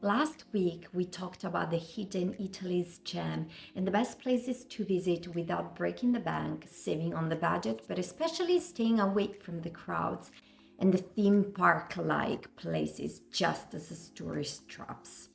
Last week, we talked about the hidden Italy's gem and the best places to visit without breaking the bank, saving on the budget, but especially staying away from the crowds and the theme park like places just as a tourist traps.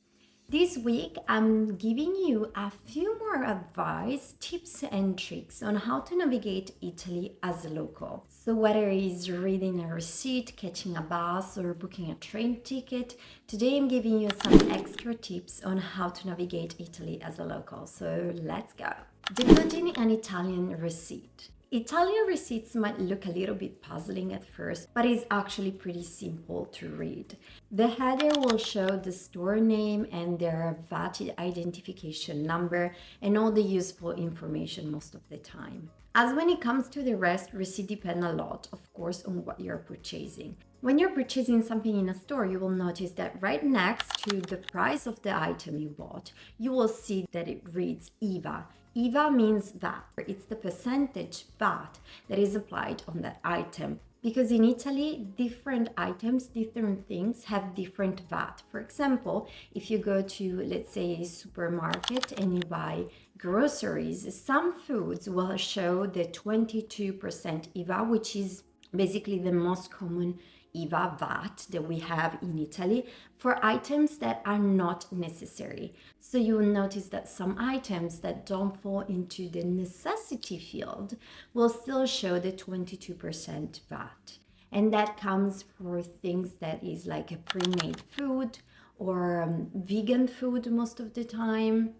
This week, I'm giving you a few more advice, tips, and tricks on how to navigate Italy as a local. So, whether it's reading a receipt, catching a bus, or booking a train ticket, today I'm giving you some extra tips on how to navigate Italy as a local. So, let's go. Decoding an Italian receipt. Italian receipts might look a little bit puzzling at first, but it's actually pretty simple to read. The header will show the store name and their VAT identification number and all the useful information most of the time. As when it comes to the rest, receipts depend a lot, of course, on what you're purchasing. When you're purchasing something in a store, you will notice that right next to the price of the item you bought, you will see that it reads IVA. IVA means VAT. It's the percentage VAT that is applied on that item. Because in Italy, different items, different things have different VAT. For example, if you go to, let's say, a supermarket and you buy groceries, some foods will show the 22% IVA, which is basically the most common IVA VAT that we have in Italy for items that are not necessary. So you will notice that some items that don't fall into the necessity field will still show the 22% VAT. And that comes for things that is like a pre-made food or vegan food most of the time,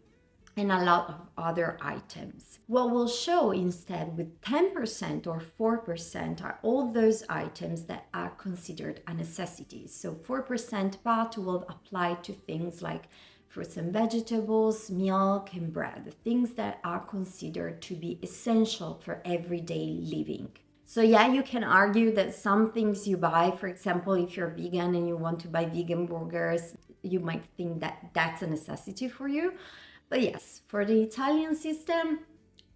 and a lot of other items. What will show instead with 10% or 4% are all those items that are considered a necessity. So 4% VAT will apply to things like fruits and vegetables, milk and bread, things that are considered to be essential for everyday living. So yeah, you can argue that some things you buy, for example, if you're vegan and you want to buy vegan burgers, you might think that that's a necessity for you. But yes, for the Italian system,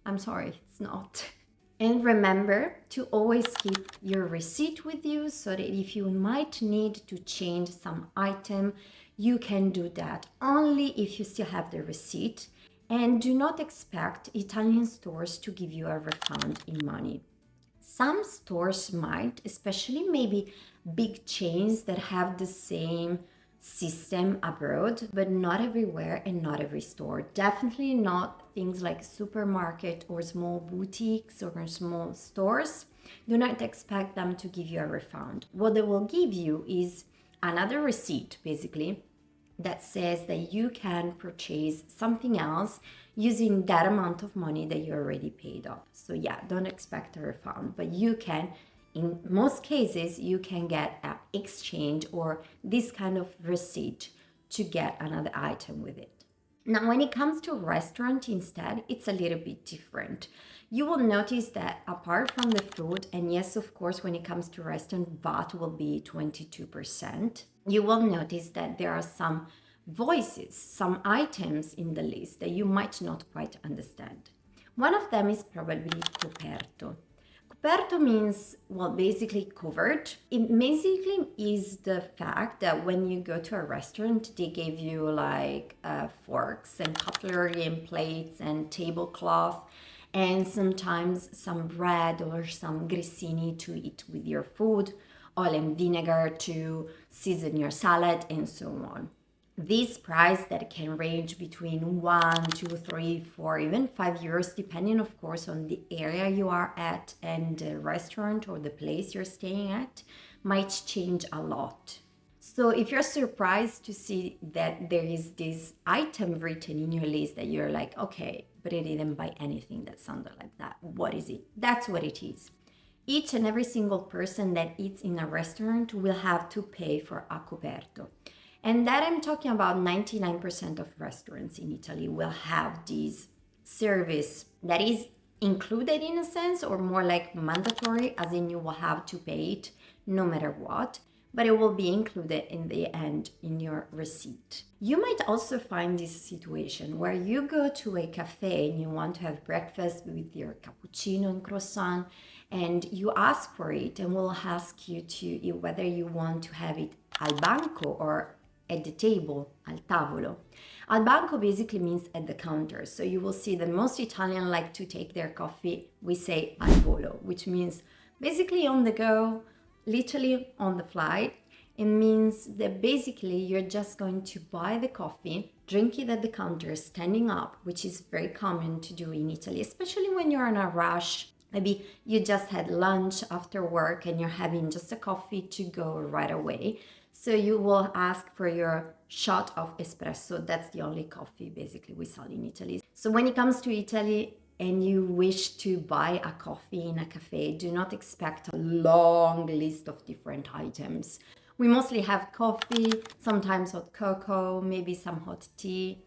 I'm sorry, it's not. And remember to always keep your receipt with you so that if you might need to change some item, you can do that only if you still have the receipt. And do not expect Italian stores to give you a refund in money. Some stores might, especially maybe big chains that have the same system abroad, but not everywhere and not every store. Definitely not things like supermarket or small boutiques or small stores. Do not expect them to give you a refund. What they will give you is another receipt, basically, that says that you can purchase something else using that amount of money that you already paid off. So yeah, don't expect a refund, but you can, in most cases, you can get an exchange or this kind of receipt to get another item with it. Now, when it comes to restaurant instead, it's a little bit different. You will notice that apart from the food, and yes, of course, when it comes to restaurant, VAT will be 22%. You will notice that there are some voices, some items in the list that you might not quite understand. One of them is probably coperto. Coperto means, well, basically covered. It basically is the fact that when you go to a restaurant, they give you like forks and cutlery and plates and tablecloth and sometimes some bread or some grissini to eat with your food, oil and vinegar to season your salad, and so on. This price that can range between 1, 2, 3, 4, even 5 euros, depending of course on the area you are at and the restaurant or the place you're staying at, might change a lot. So if you're surprised to see that there is this item written in your list that you're like, okay, but I didn't buy anything that sounded like that. What is it? That's what it is. Each and every single person that eats in a restaurant will have to pay for a coperto. And that I'm talking about 99% of restaurants in Italy will have this service that is included in a sense, or more like mandatory, as in you will have to pay it no matter what, but it will be included in the end in your receipt. You might also find this situation where you go to a cafe and you want to have breakfast with your cappuccino and croissant, and you ask for it, and we'll ask you to whether you want to have it al banco or at the table, al tavolo. Al banco basically means at the counter. So you will see that most Italians like to take their coffee, we say al volo, which means basically on the go, literally on the flight. It means that basically you're just going to buy the coffee, drink it at the counter, standing up, which is very common to do in Italy, especially when you're in a rush. Maybe you just had lunch after work and you're having just a coffee to go right away. So you will ask for your shot of espresso. That's the only coffee basically we sell in Italy. So when it comes to Italy and you wish to buy a coffee in a cafe, do not expect a long list of different items. We mostly have coffee, sometimes hot cocoa, maybe some hot tea,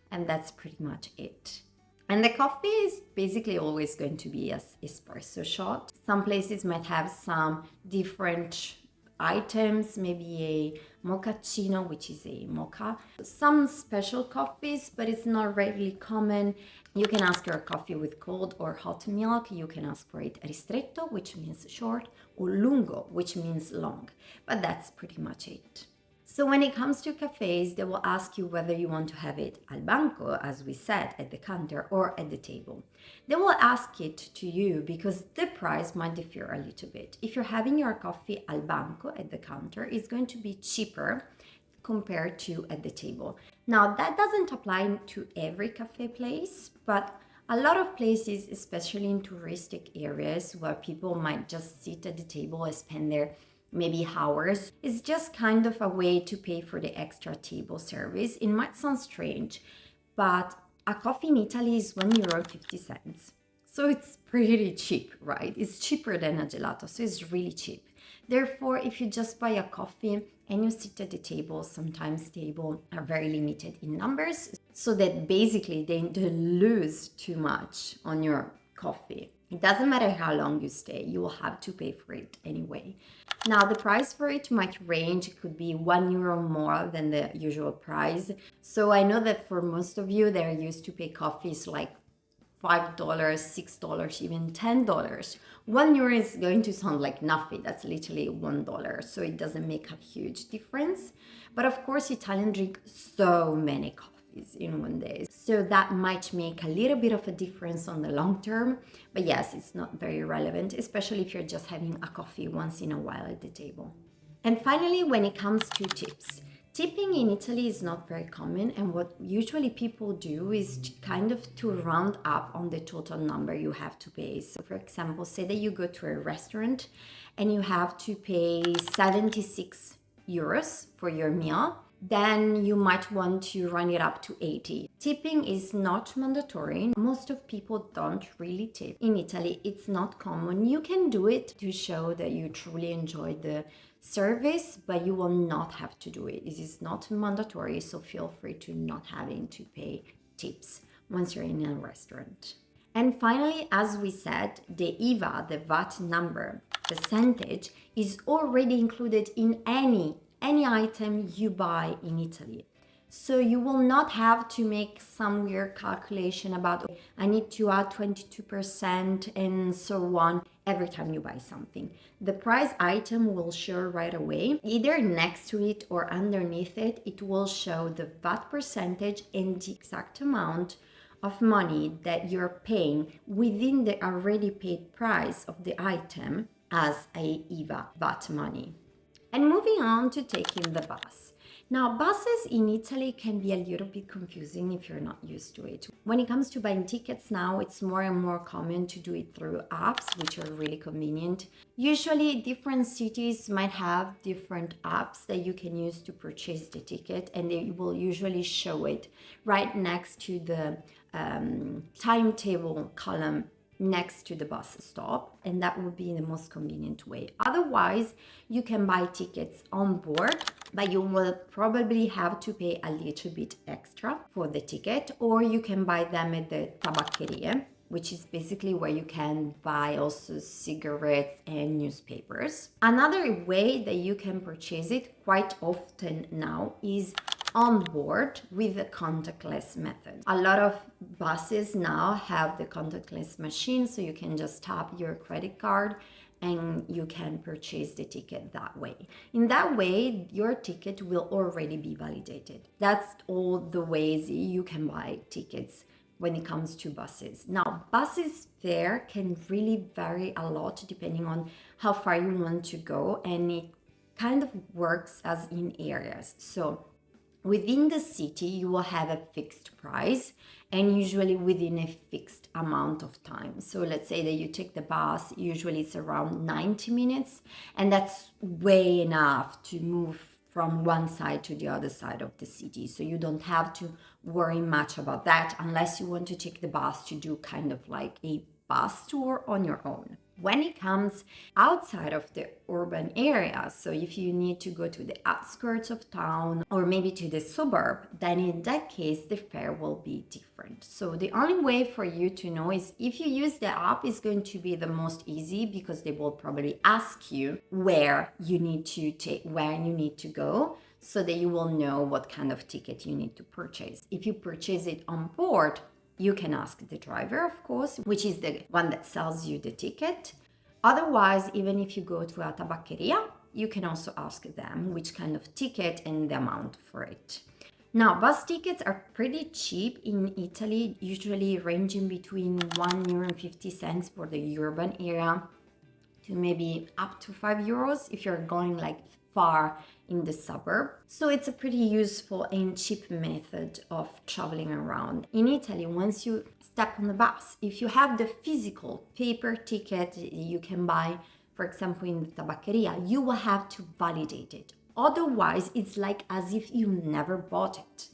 and that's pretty much it. And the coffee is basically always going to be an espresso shot. Some places might have some different items, maybe a mochaccino, which is a mocha. Some special coffees, but it's not really common. You can ask your coffee with cold or hot milk. You can ask for it ristretto, which means short, or lungo, which means long. But that's pretty much it. So when it comes to cafes, they will ask you whether you want to have it al banco, as we said, at the counter, or at the table. They will ask it to you because the price might differ a little bit. If you're having your coffee al banco at the counter, it's going to be cheaper compared to at the table. Now, that doesn't apply to every cafe place, but a lot of places, especially in touristic areas where people might just sit at the table and spend their maybe hours, it's just kind of a way to pay for the extra table service. It might sound strange, but a coffee in Italy is €1.50. So it's pretty cheap, right? It's cheaper than a gelato, so it's really cheap. Therefore, if you just buy a coffee and you sit at the table, sometimes tables are very limited in numbers, so that basically they don't lose too much on your coffee. It doesn't matter how long you stay, you will have to pay for it anyway. Now, the price for it might range. It could be €1 more than the usual price. So I know that for most of you, they're used to pay coffees like $5, $6, even $10. €1 is going to sound like nothing. That's literally $1. So it doesn't make a huge difference. But of course, Italians drink so many coffees in one day. So that might make a little bit of a difference on the long term. But yes, it's not very relevant, especially if you're just having a coffee once in a while at the table. And finally, when it comes to tips. Tipping in Italy is not very common, and what usually people do is kind of to round up on the total number you have to pay. So for example, say that you go to a restaurant and you have to pay €76 for your meal, then you might want to run it up to 80. Tipping is not mandatory. Most of people don't really tip. In Italy, it's not common. You can do it to show that you truly enjoy the service, but you will not have to do it. It is not mandatory, so feel free to not having to pay tips once you're in a restaurant. And finally, as we said, the IVA, the VAT number, percentage, is already included in any item you buy in Italy. So you will not have to make some weird calculation about, I need to add 22% and so on every time you buy something. The price item will show right away, either next to it or underneath it. It will show the VAT percentage and the exact amount of money that you're paying within the already paid price of the item as a IVA VAT money. And moving on to taking the bus. Now, buses in Italy can be a little bit confusing if you're not used to it. When it comes to buying tickets now, it's more and more common to do it through apps, which are really convenient. Usually, different cities might have different apps that you can use to purchase the ticket, and they will usually show it right next to the timetable column next to the bus stop, and that would be the most convenient way. Otherwise, you can buy tickets on board, but you will probably have to pay a little bit extra for the ticket, or you can buy them at the tabaccheria, which is basically where you can buy also cigarettes and newspapers. Another way that you can purchase it quite often now is on board with the contactless method. A lot of buses now have the contactless machine, so you can just tap your credit card and you can purchase the ticket that way. In that way, your ticket will already be validated. That's all the ways you can buy tickets when it comes to buses. Now, buses fare can really vary a lot depending on how far you want to go, and it kind of works as in areas. So within the city, you will have a fixed price and usually within a fixed amount of time. So let's say that you take the bus, usually it's around 90 minutes, and that's way enough to move from one side to the other side of the city. So you don't have to worry much about that unless you want to take the bus to do kind of like a bus tour on your own. When it comes outside of the urban area, so if you need to go to the outskirts of town or maybe to the suburb, then in that case, the fare will be different. So the only way for you to know is if you use the app, is going to be the most easy because they will probably ask you where you need to go so that you will know what kind of ticket you need to purchase. If you purchase it on board, you can ask the driver, of course, which is the one that sells you the ticket. Otherwise, even if you go to a tabaccheria, you can also ask them which kind of ticket and the amount for it. Now, bus tickets are pretty cheap in Italy, usually ranging between €1.50 for the urban area to maybe up to €5 if you're going like far in the suburb. So it's a pretty useful and cheap method of traveling around. In Italy, once you step on the bus, if you have the physical paper ticket you can buy, for example, in the tabaccheria, you will have to validate it. Otherwise, it's like as if you never bought it.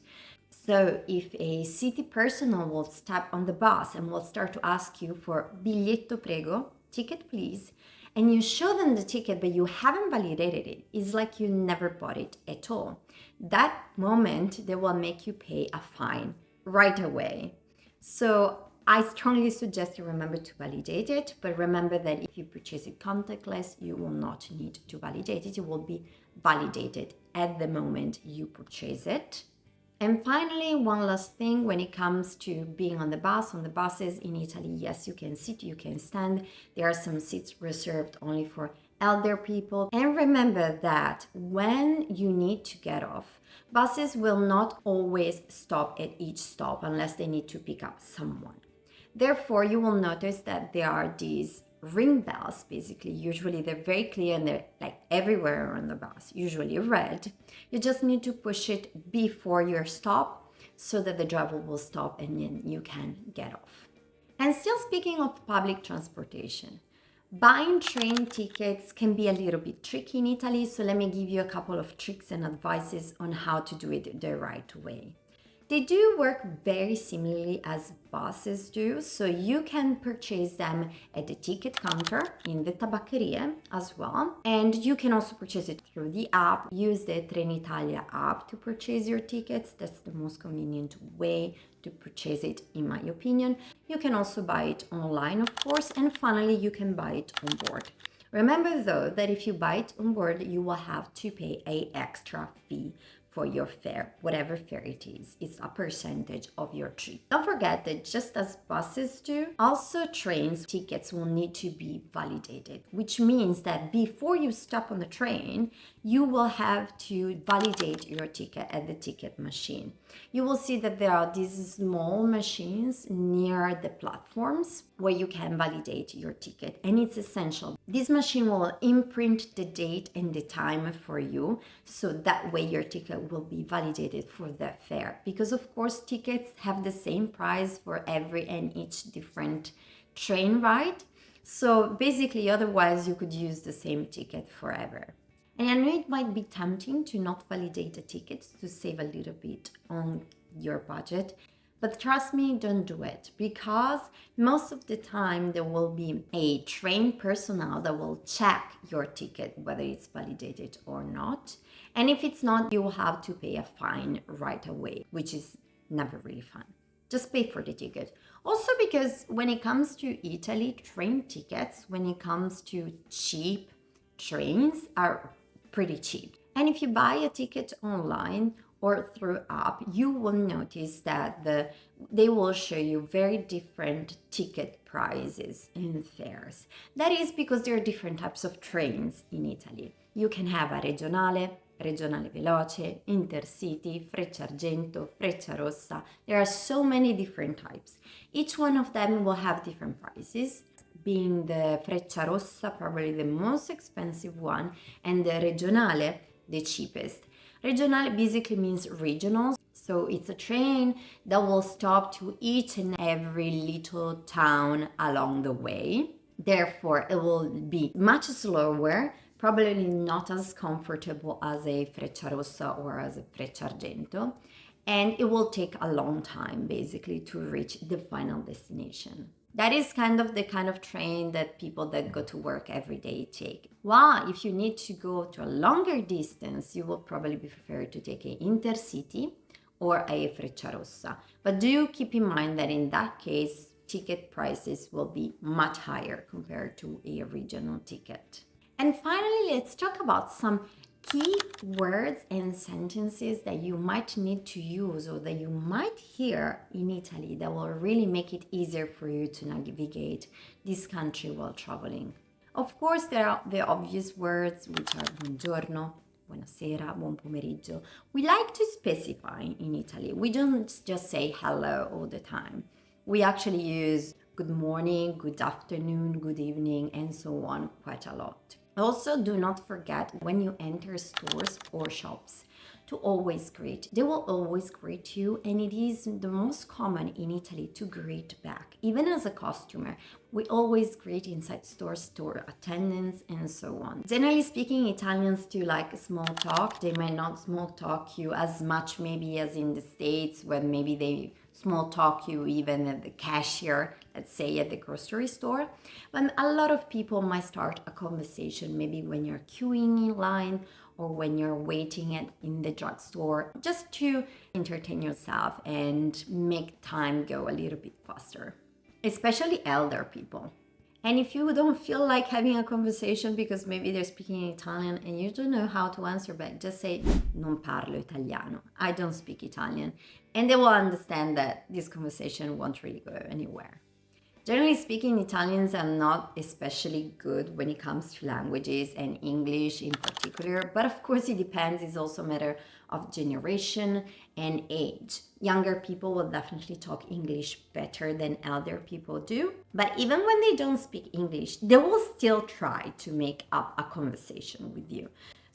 So if a city personnel will step on the bus and will start to ask you for biglietto prego, ticket please, and you show them the ticket but you haven't validated it, it's like you never bought it at all. That moment, they will make you pay a fine right away. So I strongly suggest you remember to validate it, but remember that if you purchase it contactless, you will not need to validate it. It will be validated at the moment you purchase it. And finally, one last thing when it comes to being on the buses in Italy, yes, you can sit, you can stand. There are some seats reserved only for elder people. And remember that when you need to get off, buses will not always stop at each stop unless they need to pick up someone. Therefore, you will notice that there are these ring bells, basically. Usually they're very clear and they're like everywhere on the bus, usually red. You just need to push it before your stop so that the driver will stop and then you can get off. And still speaking of public transportation, buying train tickets can be a little bit tricky in Italy, so let me give you a couple of tricks and advices on how to do it the right way. They do work very similarly as buses do, so you can purchase them at the ticket counter in the tabaccheria as well. And you can also purchase it through the app. Use the Trenitalia app to purchase your tickets. That's the most convenient way to purchase it, in my opinion. You can also buy it online, of course, and finally, you can buy it on board. Remember though that if you buy it on board, you will have to pay an extra fee for your fare, whatever fare it is. It's a percentage of your trip. Don't forget that just as buses do, also trains tickets will need to be validated, which means that before you stop on the train, you will have to validate your ticket at the ticket machine. You will see that there are these small machines near the platforms where you can validate your ticket, and it's essential. This machine will imprint the date and the time for you, so that way your ticket will be validated for that fare. Because of course, tickets have the same price for every and each different train ride. So basically, otherwise you could use the same ticket forever. And I know it might be tempting to not validate the tickets to save a little bit on your budget, but trust me, don't do it, because most of the time there will be a trained personnel that will check your ticket, whether it's validated or not. And if it's not, you will have to pay a fine right away, which is never really fun. Just pay for the ticket. Also because when it comes to Italy, train tickets, when it comes to cheap trains, are pretty cheap. And if you buy a ticket online or through app, you will notice that they will show you very different ticket prices and fares. That is because there are different types of trains in Italy. You can have a regionale, regionale veloce, intercity, freccia argento, freccia rossa. There are so many different types. Each one of them will have different prices, being the freccia rossa probably the most expensive one, and the regionale the cheapest. Regionale basically means regional, so it's a train that will stop to each and every little town along the way. Therefore, it will be much slower, probably not as comfortable as a freccia rossa or as a freccia argento, and it will take a long time basically to reach the final destination. That is kind of the kind of train that people that go to work every day take. While if you need to go to a longer distance, you will probably prefer to take an intercity or a freccia rossa. But do keep in mind that in that case, ticket prices will be much higher compared to a regional ticket. And finally, let's talk about some key words and sentences that you might need to use or that you might hear in Italy that will really make it easier for you to navigate this country while traveling. Of course, there are the obvious words, which are buongiorno, buonasera, buon pomeriggio. We like to specify in Italy. We don't just say hello all the time. We actually use good morning, good afternoon, good evening, and so on quite a lot. Also, do not forget when you enter stores or shops to always greet. They will always greet you, and it is the most common in Italy to greet back. Even as a customer, we always greet inside stores, store attendants, and so on. Generally speaking, Italians do like small talk. They might not small talk you as much maybe as in the States, when maybe they small talk you even at the cashier, let's say at the grocery store. But a lot of people might start a conversation maybe when you're queuing in line or when you're waiting in the drugstore, just to entertain yourself and make time go a little bit faster, especially elder people. And if you don't feel like having a conversation because maybe they're speaking in Italian and you don't know how to answer back, just say, non parlo italiano. I don't speak Italian. And they will understand that this conversation won't really go anywhere. Generally speaking, Italians are not especially good when it comes to languages, and English in particular, but of course it depends. It's also a matter of generation and age. Younger people will definitely talk English better than elder people do, but even when they don't speak English, they will still try to make up a conversation with you.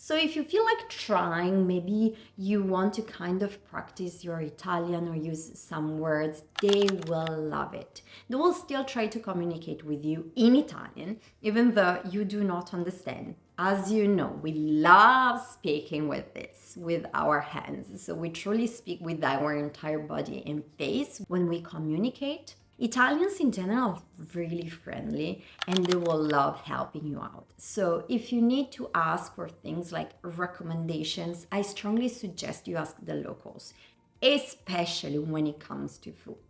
So if you feel like trying, maybe you want to kind of practice your Italian or use some words, they will love it. They will still try to communicate with you in Italian, even though you do not understand. As you know, we love speaking with our hands. So we truly speak with our entire body and face when we communicate. Italians in general are really friendly and they will love helping you out. So if you need to ask for things like recommendations, I strongly suggest you ask the locals, especially when it comes to food.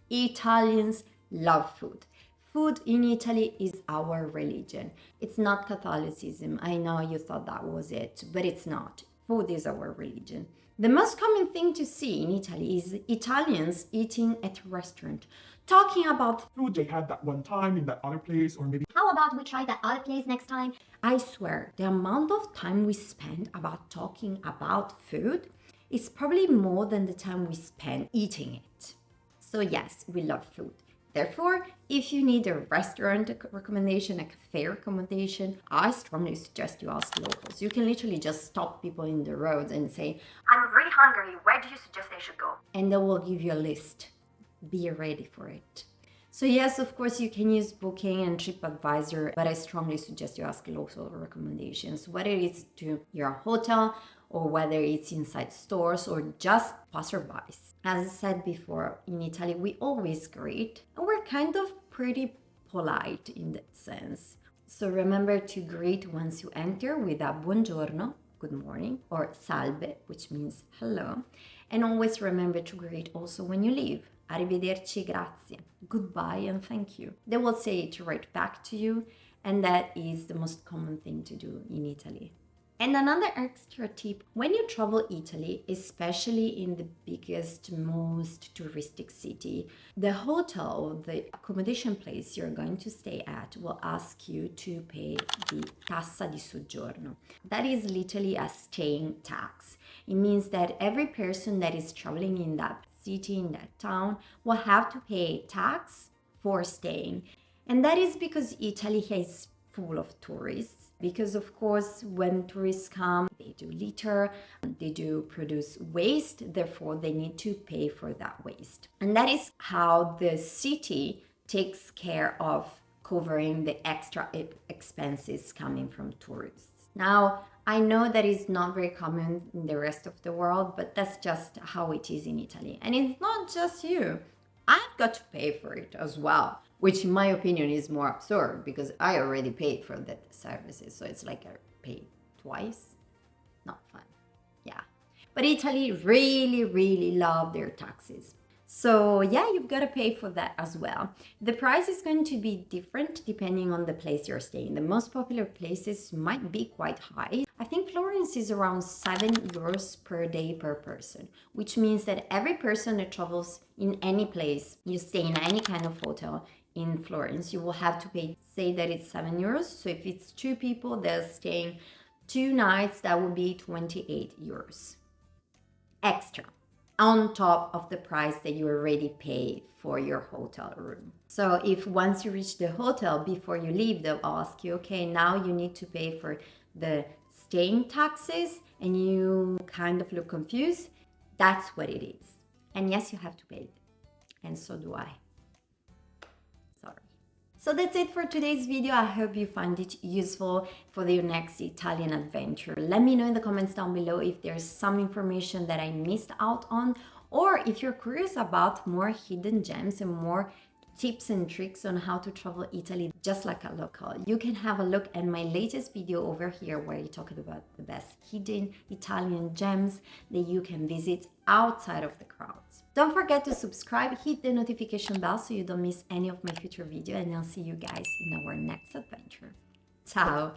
Italians love food. Food in Italy is our religion. It's not Catholicism. I know you thought that was it, but it's not. Food is our religion. The most common thing to see in Italy is Italians eating at a restaurant, talking about food they had that one time in that other place, or maybe how about we try that other place next time? I swear, the amount of time we spend about talking about food is probably more than the time we spend eating it. So yes, we love food. Therefore, if you need a restaurant recommendation, a cafe recommendation, I strongly suggest you ask locals. You can literally just stop people in the road and say, I'm really hungry, where do you suggest I should go? And they will give you a list. Be ready for it. So yes, of course, you can use Booking and TripAdvisor, but I strongly suggest you ask local recommendations, whether it's to your hotel or whether it's inside stores or just passerbys. As I said before, in Italy, we always greet, and we're kind of pretty polite in that sense. So remember to greet once you enter with a buongiorno, good morning, or salve, which means hello. And always remember to greet also when you leave. Arrivederci, grazie, goodbye and thank you. They will say it right back to you, and that is the most common thing to do in Italy. And another extra tip, when you travel Italy, especially in the biggest, most touristic city, the hotel, the accommodation place you're going to stay at will ask you to pay the tassa di soggiorno. That is literally a staying tax. It means that every person that is traveling in that city, in that town, will have to pay tax for staying. And that is because Italy is full of tourists. Because, of course, when tourists come, they do litter, they do produce waste, therefore, they need to pay for that waste. And that is how the city takes care of covering the extra expenses coming from tourists. Now, I know that is not very common in the rest of the world, but that's just how it is in Italy. And it's not just you. I've got to pay for it as well, which in my opinion is more absurd because I already paid for that services. So it's like I paid twice. Not fun. Yeah. But Italy really, really love their taxes. So yeah, you've got to pay for that as well. The price is going to be different depending on the place you're staying. The most popular places might be quite high. I think Florence is around 7 euros per day per person, which means that every person that travels in any place, you stay in any kind of hotel in Florence, you will have to pay, say that it's 7 euros. So if it's 2 people, they're staying 2 nights, that would be 28 euros extra on top of the price that you already paid for your hotel room. So if once you reach the hotel, before you leave, they'll ask you, okay, now you need to pay for the staying taxes, and you kind of look confused, that's what it is. And yes, you have to pay it. And so do I. Sorry. So that's it for today's video. I hope you find it useful for your next Italian adventure. Let me know in the comments down below if there's some information that I missed out on, or if you're curious about more hidden gems and more tips and tricks on how to travel Italy just like a local. You can have a look at my latest video over here where I talk about the best hidden Italian gems that you can visit outside of the crowds. Don't forget to subscribe, hit the notification bell so you don't miss any of my future videos, and I'll see you guys in our next adventure. Ciao!